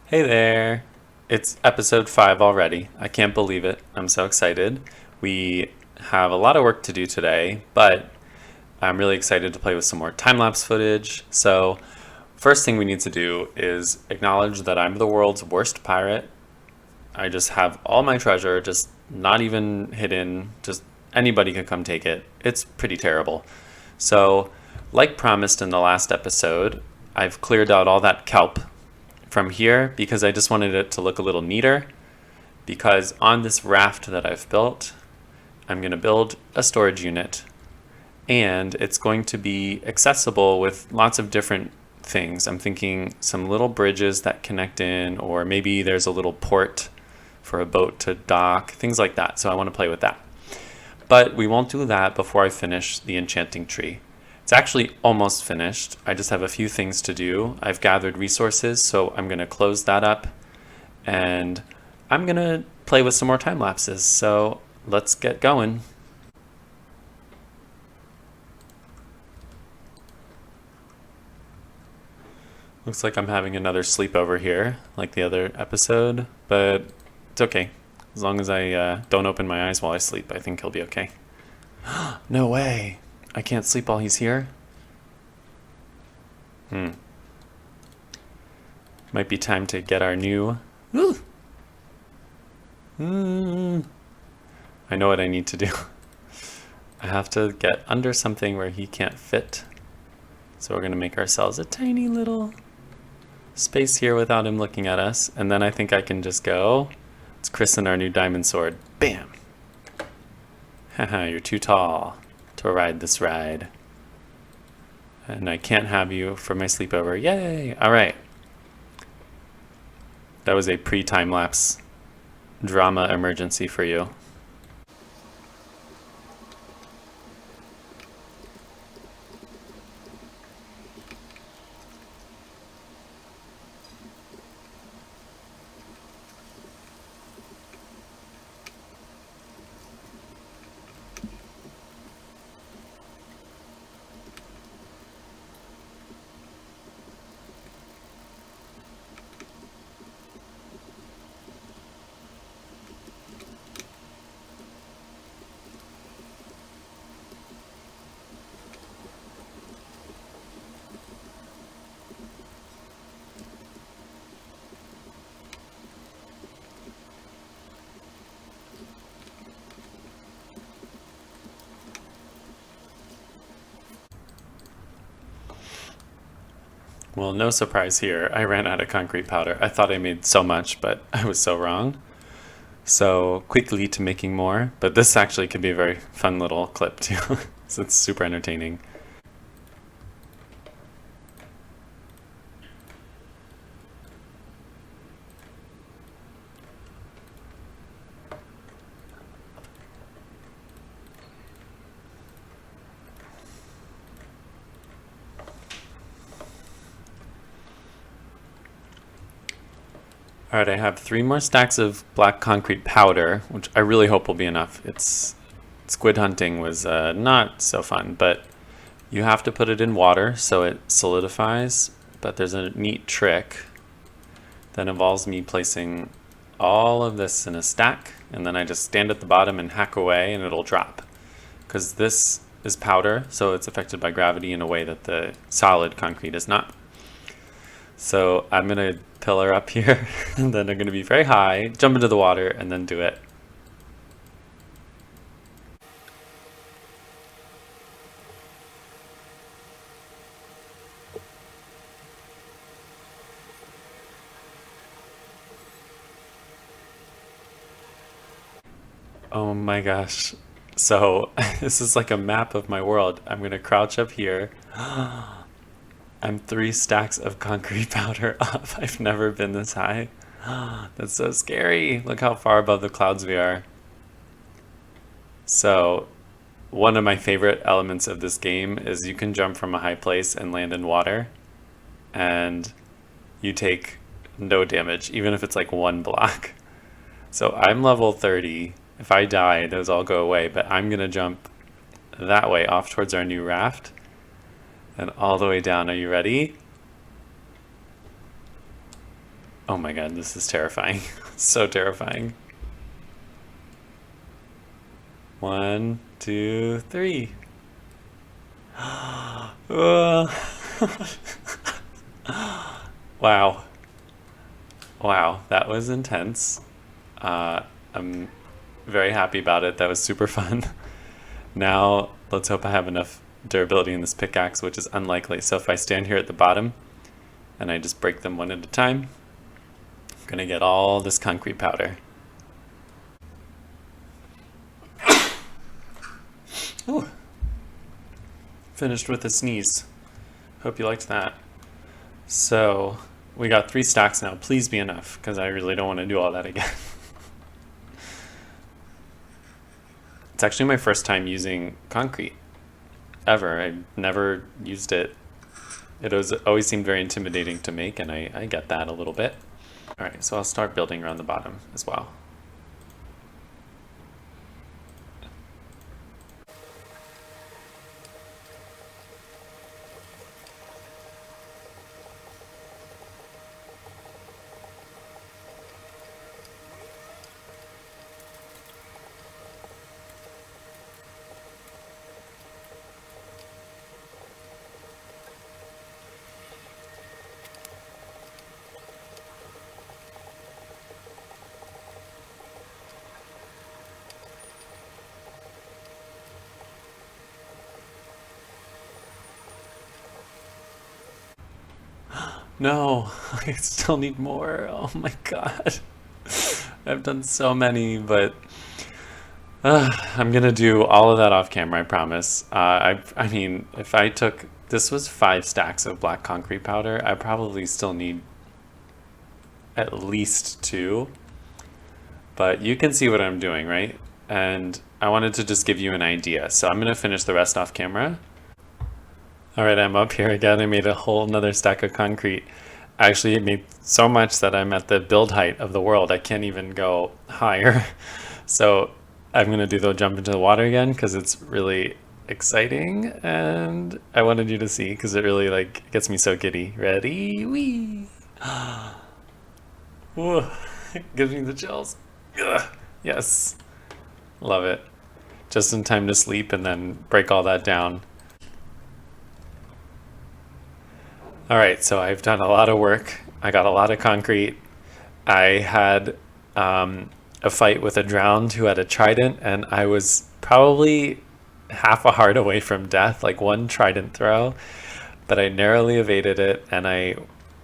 Hey there! It's episode 5 already. I can't believe it. I'm so excited. We have a lot of work to do today, but I'm really excited to play with some more time lapse footage. So, first thing we need to do is acknowledge that I'm the world's worst pirate. I just have all my treasure, just not even hidden, just anybody can come take it. It's pretty terrible. So, like promised in the last episode, I've cleared out all that kelp from here because I just wanted it to look a little neater. Because on this raft that I've built, I'm going to build a storage unit and it's going to be accessible with lots of different things. I'm thinking some little bridges that connect in, or maybe there's a little port for a boat to dock, things like that. So I want to play with that. But we won't do that before I finish the enchanting tree. It's actually almost finished. I just have a few things to do. I've gathered resources, so I'm going to close that up and I'm going to play with some more time lapses. So let's get going. Looks like I'm having another sleepover here, like the other episode, but it's okay. As long as I don't open my eyes while I sleep, I think he'll be okay. No way! I can't sleep while he's here? Might be time to get our new... I know what I need to do. I have to get under something where he can't fit. So we're going to make ourselves a tiny little space here without him looking at us. And then I think I can just go. Let's christen our new diamond sword. Bam! Haha, you're too tall to ride this ride. And I can't have you for my sleepover. Yay! Alright. That was a pre-time lapse drama emergency for you. Well, no surprise here. I ran out of concrete powder. I thought I made so much, but I was so wrong. So quickly to making more. But this actually could be a very fun little clip too. So it's super entertaining. Alright, I have 3 more stacks of black concrete powder, which I really hope will be enough. Squid hunting was not so fun, but you have to put it in water so it solidifies. But there's a neat trick that involves me placing all of this in a stack, and then I just stand at the bottom and hack away and it'll drop. Because this is powder, so it's affected by gravity in a way that the solid concrete is not. So I'm going to pillar up here, and then I'm going to be very high, jump into the water, and then do it. Oh my gosh. So this is like a map of my world. I'm going to crouch up here. I'm 3 stacks of concrete powder up. I've never been this high. That's so scary. Look how far above the clouds we are. So one of my favorite elements of this game is you can jump from a high place and land in water, and you take no damage, even if it's like 1 block. So I'm level 30. If I die, those all go away, but I'm gonna jump that way off towards our new raft and all the way down. Are you ready? Oh my god, this is terrifying. So terrifying. 1, 2, 3. Wow. Wow, that was intense. I'm very happy about it. That was super fun. Now, let's hope I have enough durability in this pickaxe, which is unlikely. So if I stand here at the bottom and I just break them one at a time, I'm gonna get all this concrete powder. Ooh. Finished with a sneeze. Hope you liked that. So we got 3 stacks now. Please be enough, because I really don't want to do all that again. It's actually my first time using concrete ever. I never used it. It always seemed very intimidating to make, and I get that a little bit. All right, so I'll start building around the bottom as well. No, I still need more. Oh my god. I've done so many, but I'm gonna do all of that off camera, I promise. I mean, if I took, this was 5 stacks of black concrete powder, I probably still need at least 2. But you can see what I'm doing, right? And I wanted to just give you an idea. So I'm gonna finish the rest off camera. All right, I'm up here again. I made a whole nother stack of concrete. I actually made so much that I'm at the build height of the world. I can't even go higher. So I'm gonna do the jump into the water again because it's really exciting, and I wanted you to see because it really like gets me so giddy. Ready? Wee! Whoa, it gives me the chills. Ugh. Yes, love it. Just in time to sleep and then break all that down. All right, so I've done a lot of work. I got a lot of concrete. I had a fight with a drowned who had a trident, and I was probably half a heart away from death, like 1 trident throw, but I narrowly evaded it, and I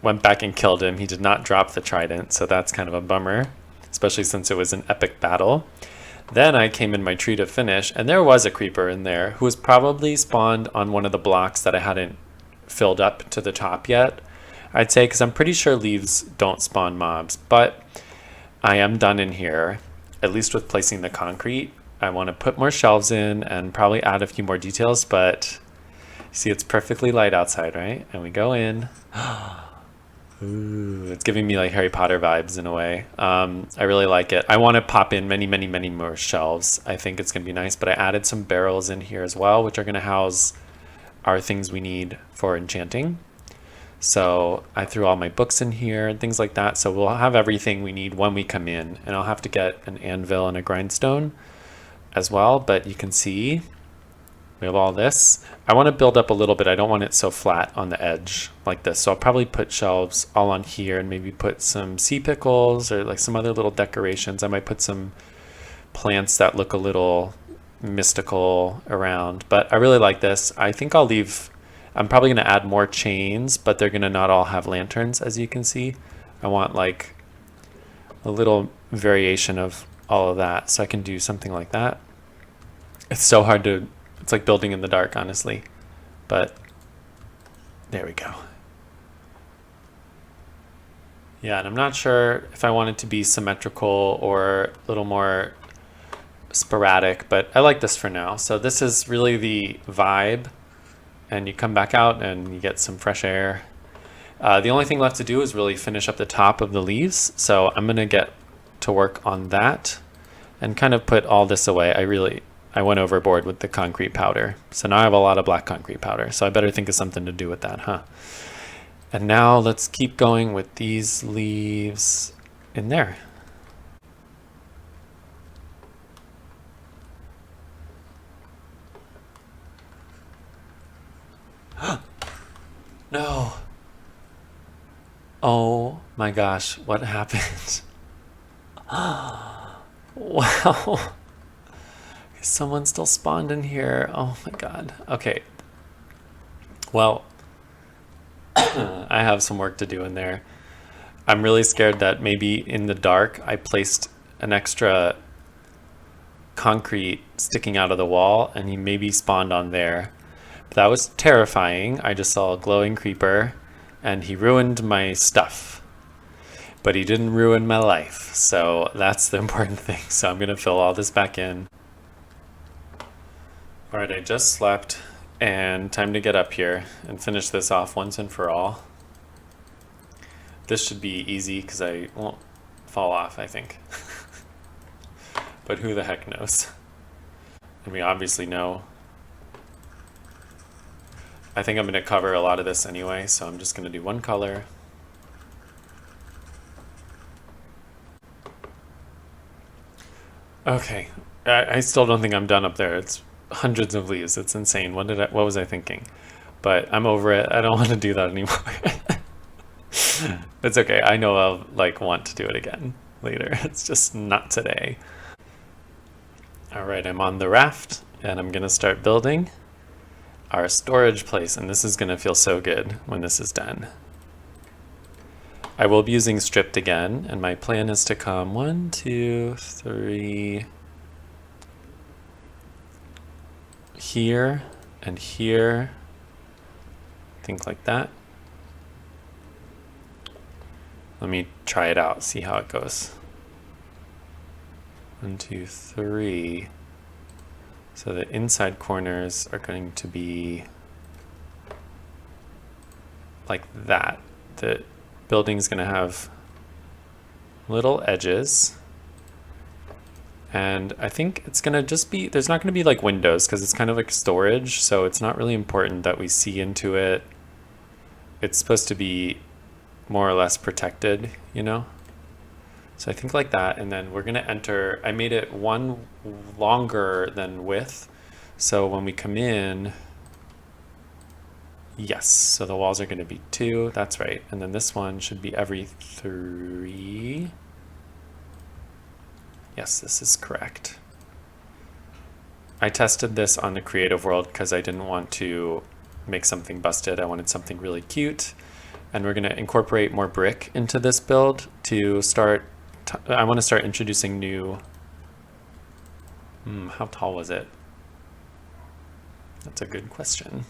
went back and killed him. He did not drop the trident, so that's kind of a bummer, especially since it was an epic battle. Then I came in my tree to finish, and there was a creeper in there who was probably spawned on one of the blocks that I hadn't filled up to the top yet, I'd say, because I'm pretty sure leaves don't spawn mobs. But I am done in here, at least with placing the concrete. I want to put more shelves in and probably add a few more details, but see, it's perfectly light outside, right? And we go in. Ooh, it's giving me like Harry Potter vibes in a way. I really like it. I want to pop in many, many, many more shelves. I think it's going to be nice, but I added some barrels in here as well, which are going to house our things we need for enchanting. So I threw all my books in here and things like that. So we'll have everything we need when we come in, and I'll have to get an anvil and a grindstone as well. But you can see we have all this. I want to build up a little bit. I don't want it so flat on the edge like this. So I'll probably put shelves all on here and maybe put some sea pickles or like some other little decorations. I might put some plants that look a little mystical around, but I really like this. I think I'll leave, I'm probably going to add more chains, but they're going to not all have lanterns, as you can see. I want like a little variation of all of that, so I can do something like that. It's so hard to, it's like building in the dark, honestly, but there we go. Yeah, and I'm not sure if I want it to be symmetrical or a little more sporadic, but I like this for now. So this is really the vibe, and you come back out and you get some fresh air. The only thing left to do is really finish up the top of the leaves, so I'm gonna get to work on that and kind of put all this away. I went overboard with the concrete powder, so now I have a lot of black concrete powder, so I better think of something to do with that, huh? And now let's keep going with these leaves in there. No. Oh my gosh, what happened? Wow. Someone still spawned in here. Oh my god. Okay. Well, I have some work to do in there. I'm really scared that maybe in the dark I placed an extra concrete sticking out of the wall and he maybe spawned on there. But that was terrifying. I just saw a glowing creeper and he ruined my stuff. But he didn't ruin my life. So that's the important thing. So I'm going to fill all this back in. All right, I just slept and time to get up here and finish this off once and for all. This should be easy because I won't fall off, I think. But who the heck knows? And we obviously know. I think I'm going to cover a lot of this anyway, so I'm just going to do one color. Okay, I still don't think I'm done up there. It's hundreds of leaves. It's insane. What was I thinking? But I'm over it. I don't want to do that anymore. It's okay. I know I'll want to do it again later. It's just not today. All right, I'm on the raft and I'm gonna start building our storage place, and this is gonna feel so good when this is done. I will be using stripped again, and my plan is to come 1, 2, 3 here and here. Think like that. Let me try it out, see how it goes. 1, 2, 3. So the inside corners are going to be like that. The building's going to have little edges. And I think it's going to just be, there's not going to be like windows because it's kind of like storage. So it's not really important that we see into it. It's supposed to be more or less protected, you know? So I think like that, and then we're gonna enter, I made it one longer than width. So when we come in, yes, so the walls are gonna be 2, that's right. And then this one should be every 3. Yes, this is correct. I tested this on the creative world because I didn't want to make something busted. I wanted something really cute. And we're gonna incorporate more brick into this build to start, I wanna start introducing new, how tall was it? That's a good question.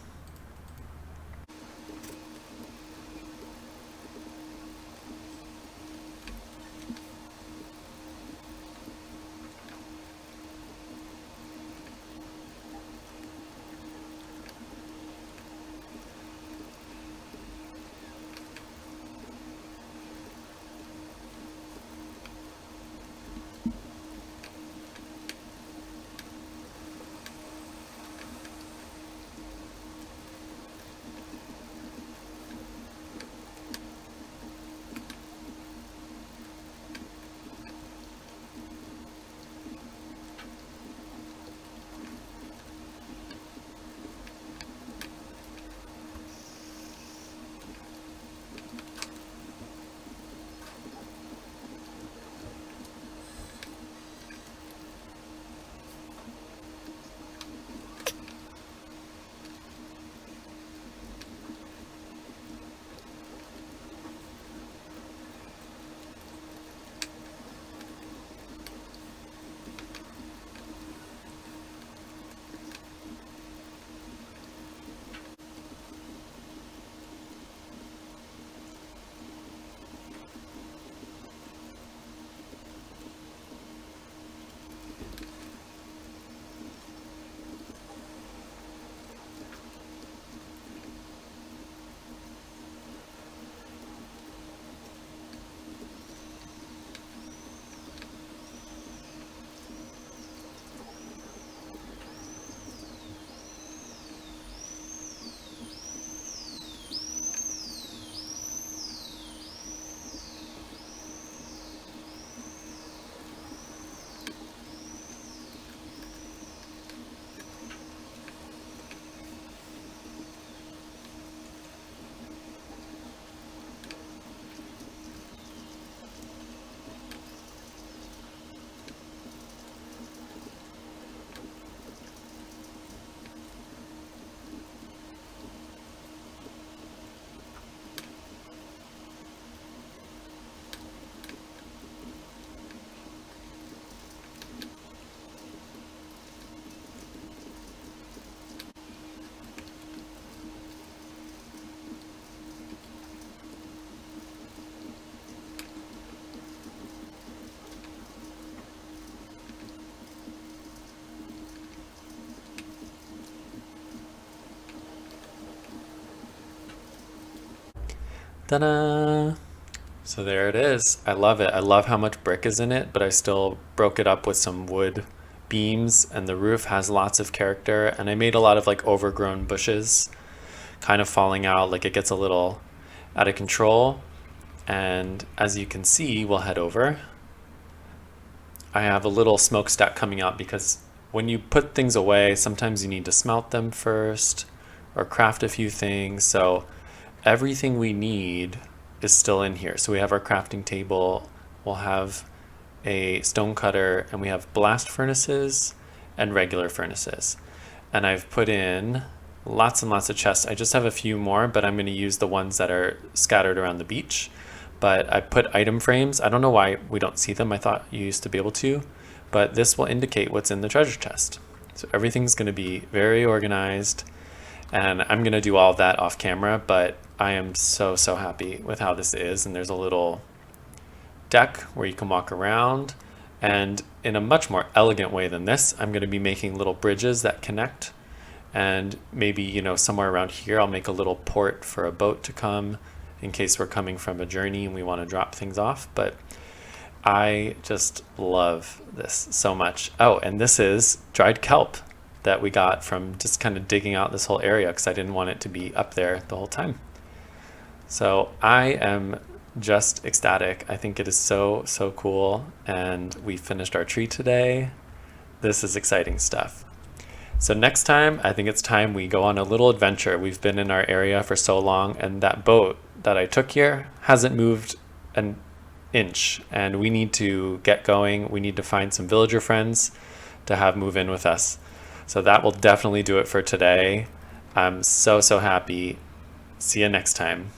Ta-da! So there it is. I love it. I love how much brick is in it, but I still broke it up with some wood beams, and the roof has lots of character. And I made a lot of like overgrown bushes kind of falling out, like it gets a little out of control. And as you can see, we'll head over. I have a little smokestack coming out because when you put things away, sometimes you need to smelt them first or craft a few things. So everything we need is still in here. So we have our crafting table, we'll have a stone cutter, and we have blast furnaces and regular furnaces. And I've put in lots and lots of chests. I just have a few more, but I'm going to use the ones that are scattered around the beach. But I put item frames. I don't know why we don't see them. I thought you used to be able to, but this will indicate what's in the treasure chest. So everything's going to be very organized, and I'm going to do all of that off camera, but I am so happy with how this is. And there's a little deck where you can walk around, and in a much more elegant way than this, I'm going to be making little bridges that connect. And maybe, you know, somewhere around here, I'll make a little port for a boat to come in case we're coming from a journey and we want to drop things off. But I just love this so much. Oh, and this is dried kelp that we got from just kind of digging out this whole area because I didn't want it to be up there the whole time. So I am just ecstatic. I think it is so cool. And we finished our tree today. This is exciting stuff. So next time, I think it's time we go on a little adventure. We've been in our area for so long, and that boat that I took here hasn't moved an inch, and we need to get going. We need to find some villager friends to have move in with us. So that will definitely do it for today. I'm so happy. See you next time.